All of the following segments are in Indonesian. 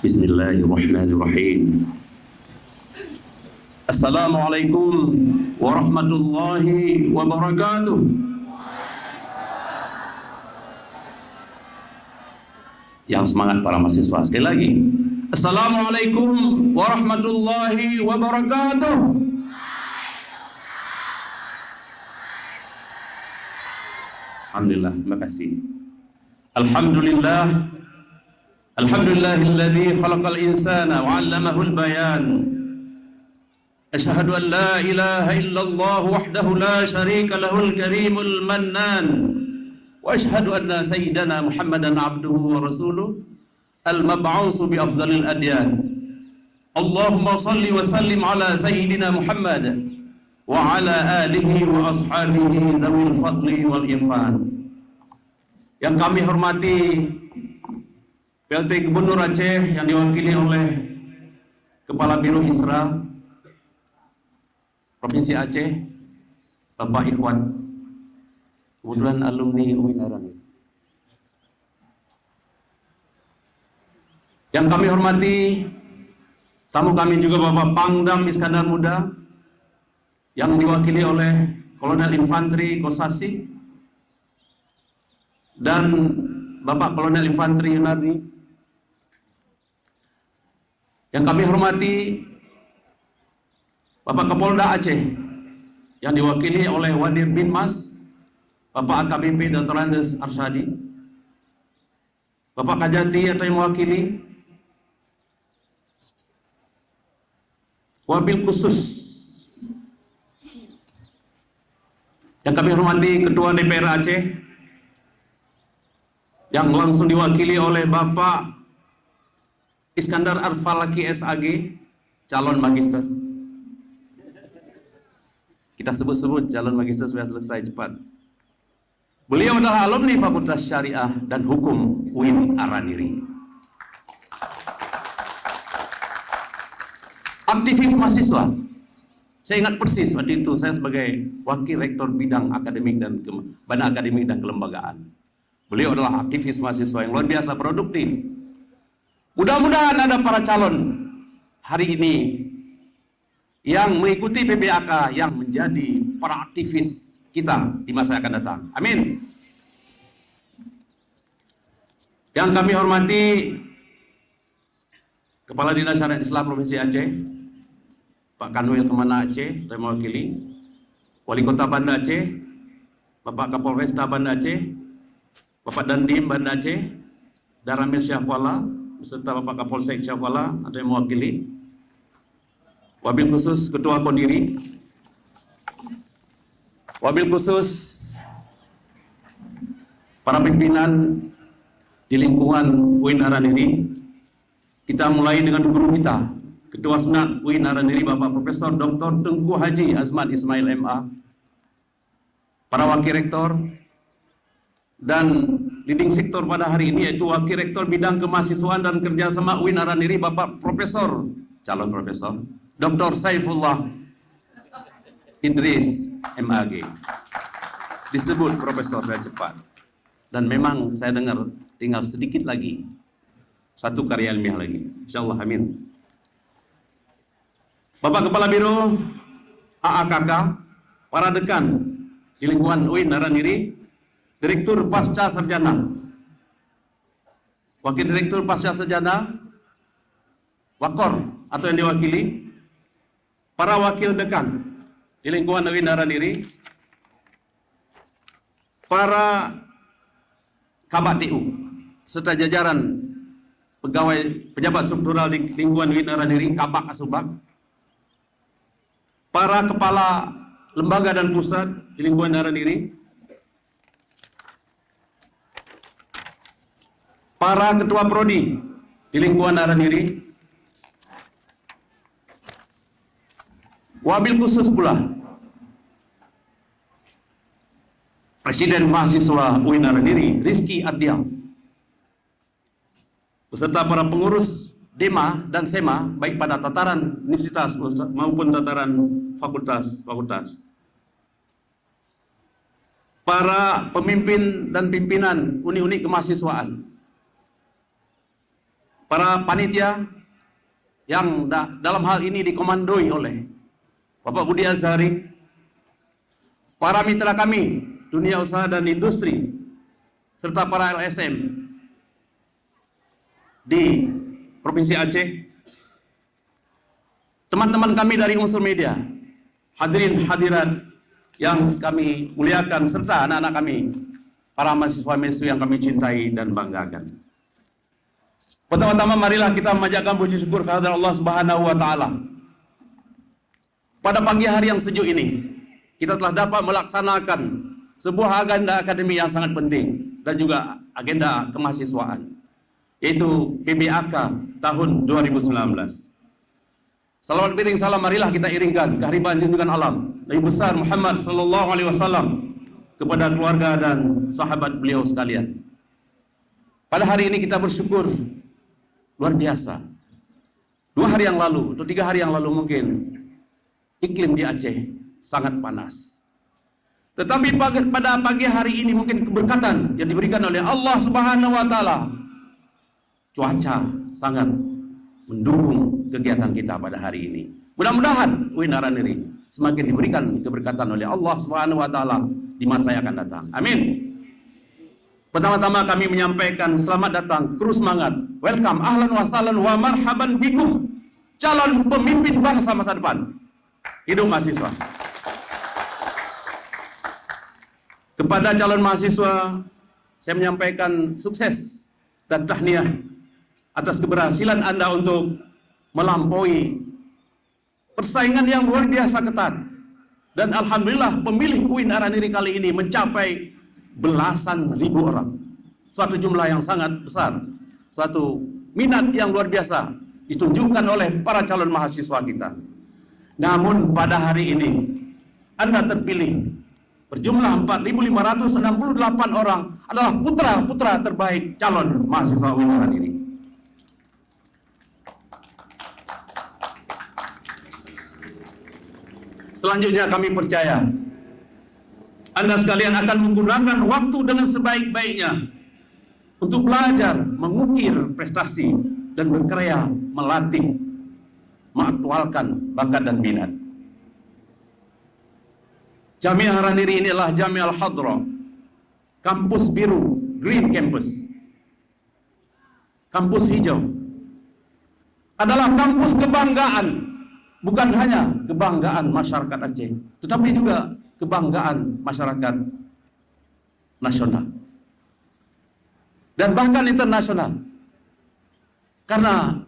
Bismillahirrahmanirrahim. Assalamualaikum warahmatullahi wabarakatuh. Yang semangat para mahasiswa sekali lagi. Assalamualaikum warahmatullahi wabarakatuh. Alhamdulillah, terima kasih. Alhamdulillah. Alhamdulillahilladzi khalaqal insana wa 'allamahul bayan. Asyhadu an la ilaha illallah wahdahu la syarika lahul karimul mannan. Wa asyhadu anna sayyidana Muhammadan 'abduhu wa rasuluh al-mab'utsu bi afdhalil adyan. Allahumma shalli wa sallim ala sayyidina Muhammad wa ala alihi wa ashabihi dzawil fadli wal irfan. Yang kami hormati PLT Gubernur Aceh yang diwakili oleh Kepala Biro Isra Provinsi Aceh, Bapak Ikhwan, kebetulan alumni UIN Arani. Yang kami hormati tamu kami juga Bapak Pangdam Iskandar Muda yang diwakili oleh Kolonel Infanteri Kosasi dan Bapak Kolonel Infanteri Yunardi. Yang kami hormati Bapak Kapolda Aceh yang diwakili oleh Wadir bin Mas, Bapak AKBP Dr. Andes Arsyadi, Bapak Kajati atau yang mewakili, wabil khusus yang kami hormati Ketua DPR Aceh yang langsung diwakili oleh Bapak Iskandar Arfalaki SAG, calon magister. Kita sebut-sebut calon magister supaya selesai cepat. Beliau adalah alumni Fakultas Syariah dan Hukum UIN Araniri. Aktivis mahasiswa. Saya ingat persis waktu itu saya sebagai wakil rektor bidang akademik dan Bana Akademik dan Kelembagaan. Beliau adalah aktivis mahasiswa yang luar biasa produktif. Mudah-mudahan ada para calon hari ini yang mengikuti PBAK yang menjadi para aktivis kita di masa yang akan datang. Amin. Yang kami hormati Kepala Dinas Syariat Islam Provinsi Aceh, Pak Kanwil Kemana Aceh, saya mewakili, Wali Kota Banda Aceh, Bapak Kapolresta Banda Aceh, Bapak Dandim Banda Aceh, Daramil Syahwala, beserta Bapak Kapolsek Syahwala atau yang mewakili, wabil khusus Ketua Kondiri, wabil khusus para pimpinan di lingkungan UIN Araniri. Kita mulai dengan guru kita, Ketua Senat UIN Araniri, Bapak Profesor Dr. Tengku Haji Azman Ismail MA, para wakil rektor, dan leading sektor pada hari ini yaitu Wakil Rektor Bidang Kemahasiswaan dan Kerjasama UIN Araniri, Bapak Profesor, calon Profesor, Dr. Saifullah Idris MAG. Disebut Profesor dan cepat. Dan memang saya dengar tinggal sedikit lagi, satu karya ilmiah lagi. Insyaallah, amin. Bapak Kepala Biro AAKK, para dekan di lingkungan UIN Araniri, Direktur Pasca Sarjana, Wakil Direktur Pasca Sarjana, Wakor atau yang diwakili, para wakil dekan di lingkungan UIN Araniri, para Kabak TU, serta jajaran pegawai pejabat struktural di lingkungan UIN Araniri, Kabak Asubag, para kepala lembaga dan pusat di lingkungan Araniri, para ketua prodi di lingkungan Araniri, wabil khusus pula Presiden Mahasiswa UIN Araniri, Rizky Ardial, beserta para pengurus DEMA dan SEMA, baik pada tataran universitas maupun tataran fakultas. Para pemimpin dan pimpinan uni-uni kemahasiswaan, para panitia yang dalam hal ini dikomandoi oleh Bapak Budi Azhari, para mitra kami dunia usaha dan industri, serta para LSM di Provinsi Aceh, teman-teman kami dari unsur media, hadirin hadirat yang kami muliakan, serta anak-anak kami, para mahasiswa-mahasiswa yang kami cintai dan banggakan. Pertama-tama marilah kita memanjatkan puji syukur kehadirat Allah Subhanahu wa taala. Pada pagi hari yang sejuk ini, kita telah dapat melaksanakan sebuah agenda akademik yang sangat penting dan juga agenda kemahasiswaan, yaitu PBAK tahun 2019. Salawat piring salam marilah kita iringkan kehadiran junjungan alam Nabi besar Muhammad sallallahu alaihi wasallam kepada keluarga dan sahabat beliau sekalian. Pada hari ini kita bersyukur luar biasa. 2 hari yang lalu atau 3 hari yang lalu mungkin iklim di Aceh sangat panas. Tetapi pada pagi hari ini mungkin keberkatan yang diberikan oleh Allah Subhanahu wa taala, cuaca sangat mendukung kegiatan kita pada hari ini. Mudah-mudahan UIN Araniri semakin diberikan keberkatan oleh Allah Subhanahu wa taala di masa yang akan datang. Amin. Pertama-tama kami menyampaikan selamat datang, terus semangat, welcome, ahlan wa sahlan wa marhaban bikum, calon pemimpin bangsa masa depan. Hidup mahasiswa. Kepada calon mahasiswa, saya menyampaikan sukses dan tahniah atas keberhasilan Anda untuk melampaui persaingan yang luar biasa ketat. Dan alhamdulillah pemilih UIN Araniri kali ini mencapai belasan ribu orang. Suatu jumlah yang sangat besar, suatu minat yang luar biasa ditunjukkan oleh para calon mahasiswa kita. Namun pada hari ini Anda terpilih berjumlah 4.568 orang adalah putra-putra terbaik calon mahasiswa UIN Araniri. Selanjutnya kami percaya Anda sekalian akan menggunakan waktu dengan sebaik-baiknya untuk belajar, mengukir prestasi, dan berkarya melatih, mengaktualkan bakat dan minat. Jamiah Araniri ini adalah Jamiah Al-Hadra, kampus biru, Green Campus, kampus hijau, adalah kampus kebanggaan. Bukan hanya kebanggaan masyarakat Aceh, tetapi juga kebanggaan masyarakat nasional dan bahkan internasional. Karena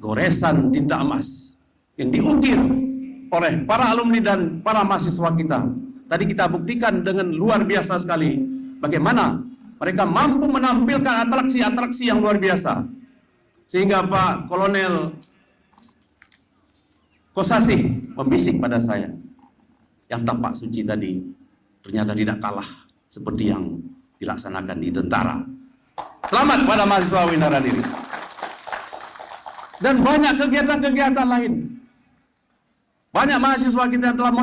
goresan tinta emas yang diukir oleh para alumni dan para mahasiswa kita, tadi kita buktikan dengan luar biasa sekali bagaimana mereka mampu menampilkan atraksi-atraksi yang luar biasa. Sehingga Pak Kolonel Kosasih membisik pada saya, yang tapak suci tadi ternyata tidak kalah seperti yang dilaksanakan di tentara. Selamat pada mahasiswa UIN Araniri. Dan banyak kegiatan-kegiatan lain. Banyak mahasiswa kita yang telah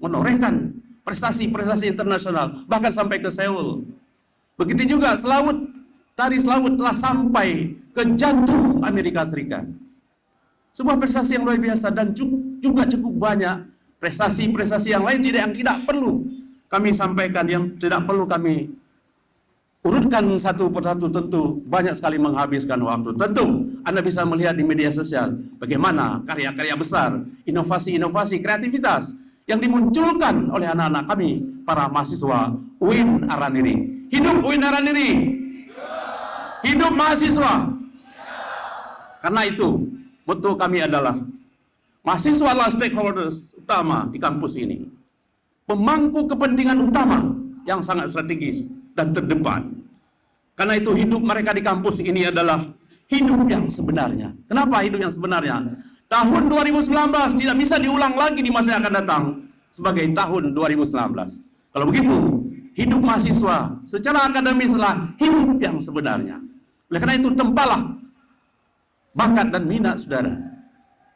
menorehkan prestasi-prestasi internasional, bahkan sampai ke Seoul. Begitu juga tari selawut telah sampai ke jantung Amerika Serikat. Sebuah prestasi yang luar biasa dan juga cukup banyak prestasi-prestasi yang lain yang tidak perlu kami sampaikan, yang tidak perlu kami urutkan satu persatu. Tentu banyak sekali menghabiskan waktu. Tentu Anda bisa melihat di media sosial bagaimana karya-karya besar, inovasi-inovasi, kreativitas yang dimunculkan oleh anak-anak kami, para mahasiswa UIN Araniri. Hidup UIN Araniri! Hidup mahasiswa! Karena itu motto kami adalah mahasiswa adalah stakeholders utama di kampus ini, pemangku kepentingan utama yang sangat strategis dan terdepan. Karena itu hidup mereka di kampus ini adalah hidup yang sebenarnya. Kenapa hidup yang sebenarnya? Tahun 2019 tidak bisa diulang lagi di masa yang akan datang sebagai tahun 2019. Kalau begitu, hidup mahasiswa secara akademis adalah hidup yang sebenarnya. Oleh karena itu, tempalah bakat dan minat saudara.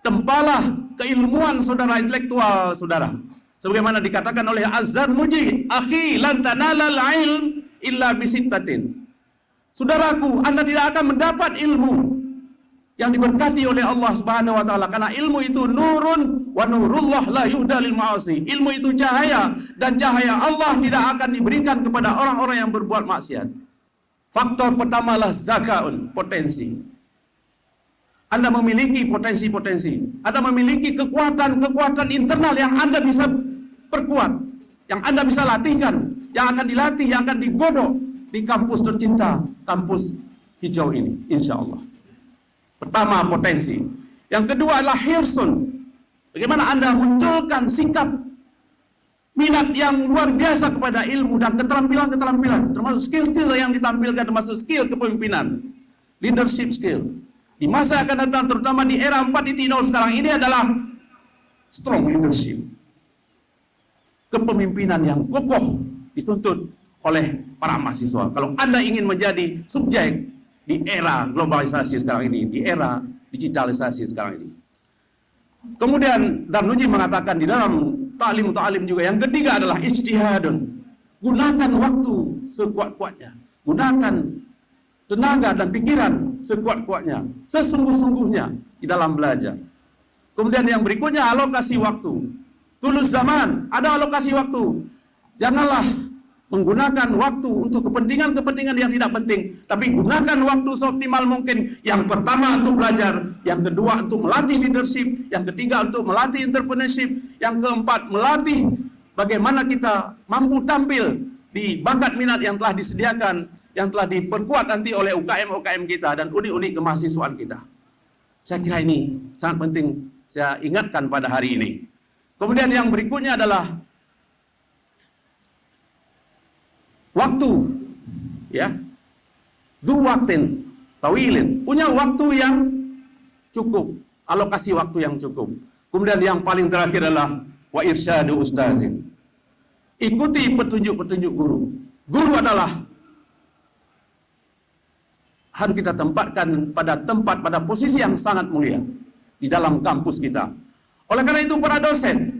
Tempalah keilmuan saudara, intelektual saudara. Sebagaimana dikatakan oleh Azhar Muji, akhi lan tanalal ilm illa bisittatin. Saudaraku, Anda tidak akan mendapat ilmu yang diberkati oleh Allah Subhanahu wa taala, karena ilmu itu nurun wa nurullah la yuhda lil ma'asi. Ilmu itu cahaya, dan cahaya Allah tidak akan diberikan kepada orang-orang yang berbuat maksiat. Faktor pertama adalah zakaun, potensi. Anda memiliki potensi-potensi. Anda memiliki kekuatan-kekuatan internal yang Anda bisa perkuat, yang Anda bisa latihkan, yang akan dilatih, yang akan digodok di kampus tercinta, kampus hijau ini, insya Allah. Pertama, potensi. Yang kedua adalah hirsun. Bagaimana Anda munculkan sikap minat yang luar biasa kepada ilmu dan keterampilan-keterampilan, termasuk skill-skill yang ditampilkan, termasuk skill kepemimpinan, leadership skill. Di masa akan datang, terutama di era 4.0 sekarang ini, adalah strong leadership. Kepemimpinan yang kokoh dituntut oleh para mahasiswa. Kalau Anda ingin menjadi subjek di era globalisasi sekarang ini, di era digitalisasi sekarang ini. Kemudian Darnuji mengatakan di dalam Ta'lim Ta'lim juga, yang ketiga adalah ijtihadun. Gunakan waktu sekuat-kuatnya. Gunakan tenaga dan pikiran sekuat-kuatnya, sesungguh-sungguhnya di dalam belajar. Kemudian yang berikutnya, alokasi waktu. Tulus zaman, ada alokasi waktu. Janganlah menggunakan waktu untuk kepentingan-kepentingan yang tidak penting, tapi gunakan waktu seoptimal mungkin. Yang pertama untuk belajar, yang kedua untuk melatih leadership, yang ketiga untuk melatih entrepreneurship, yang keempat melatih bagaimana kita mampu tampil di bakat minat yang telah disediakan, yang telah diperkuat nanti oleh UKM-UKM kita dan uni-uni kemahasiswaan kita. Saya kira ini sangat penting saya ingatkan pada hari ini. Kemudian yang berikutnya adalah waktu, ya, waktin tawilin, punya waktu yang cukup, alokasi waktu yang cukup. Kemudian yang paling terakhir adalah wa irsyadu ustazin, ikuti petunjuk-petunjuk guru. Guru adalah harus kita tempatkan pada posisi yang sangat mulia di dalam kampus kita. Oleh karena itu para dosen,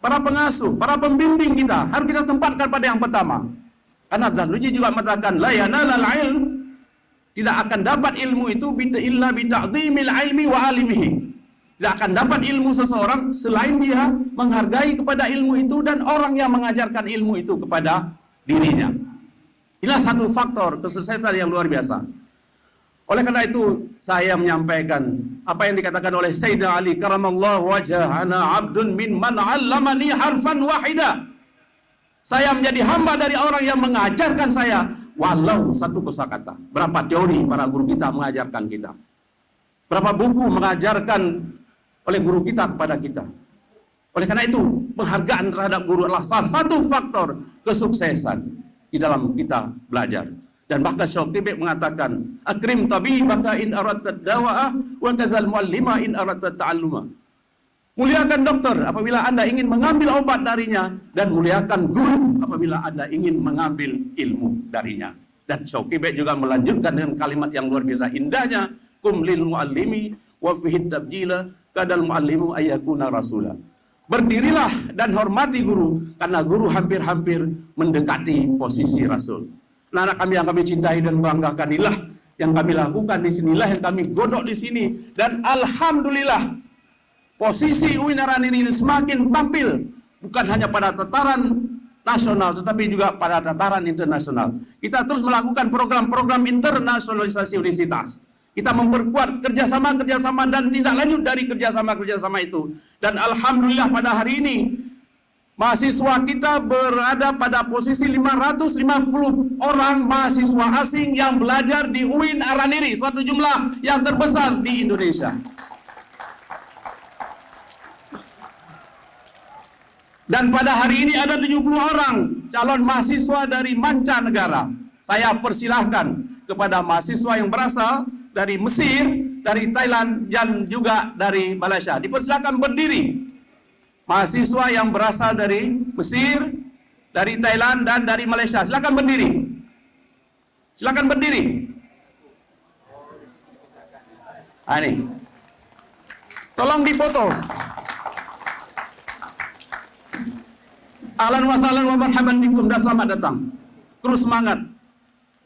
para pengasuh, para pembimbing kita harus kita tempatkan pada yang pertama. Karena Darnuji juga mengatakan la yanalal ilm, tidak akan dapat ilmu itu illa bi ta'dhimil ilmi wa alimihi. Tidak akan dapat ilmu seseorang selain dia menghargai kepada ilmu itu dan orang yang mengajarkan ilmu itu kepada dirinya. Inilah satu faktor kesuksesan yang luar biasa. Oleh karena itu saya menyampaikan apa yang dikatakan oleh Sayyidina Ali karamallahu wajhah, ana abdun min man 'allamani harfan wahida. Saya menjadi hamba dari orang yang mengajarkan saya walau satu kosakata. Berapa teori para guru kita mengajarkan kita. Berapa buku mengajarkan oleh guru kita kepada kita. Oleh karena itu penghargaan terhadap guru adalah salah satu faktor kesuksesan di dalam kita belajar. Dan bahkan Syauqi mengatakan, akrim tabibaka in aradta dawa'ah wa kadzal muallima in aradta ta'alluma. Muliakan dokter apabila Anda ingin mengambil obat darinya, dan muliakan guru apabila Anda ingin mengambil ilmu darinya. Dan Syauqi juga melanjutkan dengan kalimat yang luar biasa indahnya, kum lil muallimi wa fihi tabjila kadal muallimu ayyakuna rasula. Berdirilah dan hormati guru, karena guru hampir-hampir mendekati posisi rasul. Anak kami yang kami cintai dan banggakan, inilah yang kami lakukan di sinilah yang kami godok di sini. Dan alhamdulillah posisi UIN Araniri ini semakin tampil bukan hanya pada tataran nasional tetapi juga pada tataran internasional. Kita terus melakukan program-program internasionalisasi universitas. Kita memperkuat kerjasama-kerjasama dan tindak lanjut dari kerjasama-kerjasama itu. Dan alhamdulillah pada hari ini mahasiswa kita berada pada posisi 550 orang mahasiswa asing yang belajar di UIN Araniri, suatu jumlah yang terbesar di Indonesia. Dan pada hari ini ada 70 orang calon mahasiswa dari mancanegara. Saya persilahkan kepada mahasiswa yang berasal dari Mesir, dari Thailand, dan juga dari Malaysia. Dipersilakan berdiri. Mahasiswa yang berasal dari Mesir, dari Thailand, dan dari Malaysia. Silakan berdiri. Silakan berdiri. Ini. Tolong dipoto. Ahlan wa sahlan wa marhaban bikum, dan selamat datang. Terus semangat.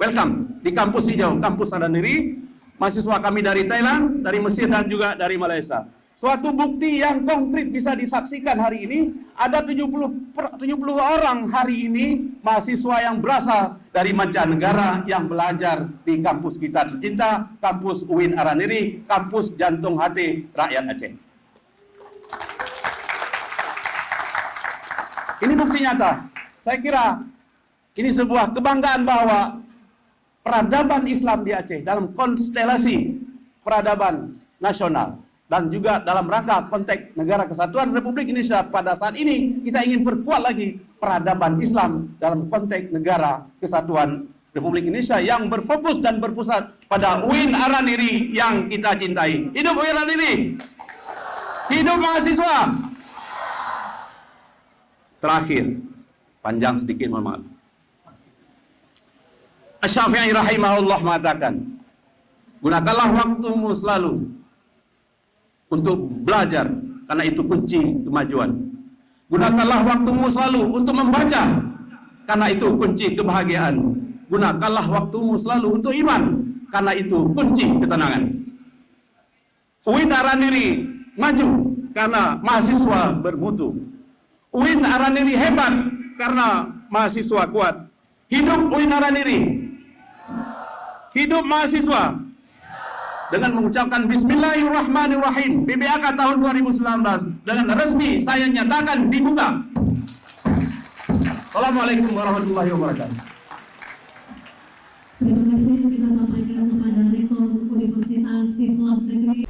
welcome di kampus hijau, kampus Araniri. Mahasiswa kami dari Thailand, dari Mesir, dan juga dari Malaysia. Suatu bukti yang konkret bisa disaksikan hari ini, ada 70 orang hari ini mahasiswa yang berasal dari mancanegara yang belajar di kampus kita tercinta, kampus UIN Araniri, kampus jantung hati rakyat Aceh. Ini bukti nyata. Saya kira ini sebuah kebanggaan bahwa peradaban Islam di Aceh dalam konstelasi peradaban nasional dan juga dalam rangka konteks Negara Kesatuan Republik Indonesia pada saat ini, kita ingin perkuat lagi peradaban Islam dalam konteks Negara Kesatuan Republik Indonesia yang berfokus dan berpusat pada UIN Araniri yang kita cintai. Hidup UIN Araniri! Hidup mahasiswa! Terakhir, panjang sedikit, mohon maaf. Asy-Syafi'i rahimahullah mengatakan, gunakanlah waktumu selalu untuk belajar, karena itu kunci kemajuan. Gunakanlah waktumu selalu untuk membaca, karena itu kunci kebahagiaan. Gunakanlah waktumu selalu untuk iman, karena itu kunci ketenangan. UIN Araniri maju karena mahasiswa bermutu. UIN Araniri hebat karena mahasiswa kuat. Hidup UIN Araniri! Hidup mahasiswa! Dengan mengucapkan Bismillahirrahmanirrahim, PBAK tahun 2019 dengan resmi saya nyatakan dibuka. Assalamualaikum warahmatullahi wabarakatuh. Terima kasih kita sampaikan kepada Rektor Universitas Islam Negeri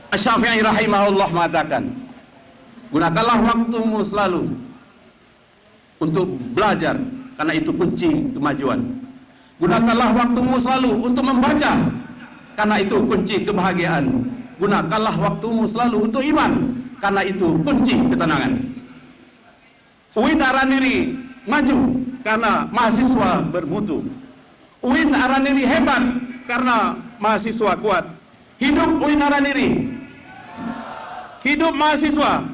Asy-Syafi'i rahimahullah mengatakan, gunakanlah waktumu selalu untuk belajar, karena itu kunci kemajuan. Gunakanlah waktumu selalu untuk membaca, karena itu kunci kebahagiaan. Gunakanlah waktumu selalu untuk iman, karena itu kunci ketenangan. UIN Araniri maju karena mahasiswa bermutu. UIN Araniri hebat karena mahasiswa kuat. Hidup UIN Araniri. Hidup mahasiswa.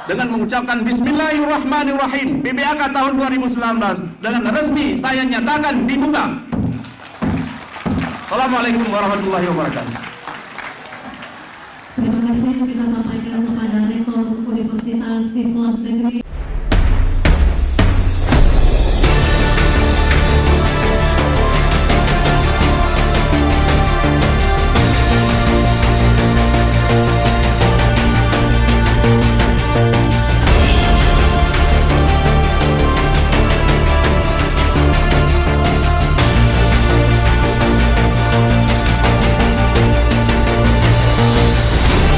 Dengan mengucapkan Bismillahirrahmanirrahim, PBAK tahun 2019 dengan resmi saya nyatakan dibuka. Assalamualaikum warahmatullahi wabarakatuh. Terima kasih kita sampaikan kepada Rektor Universitas Islam Negeri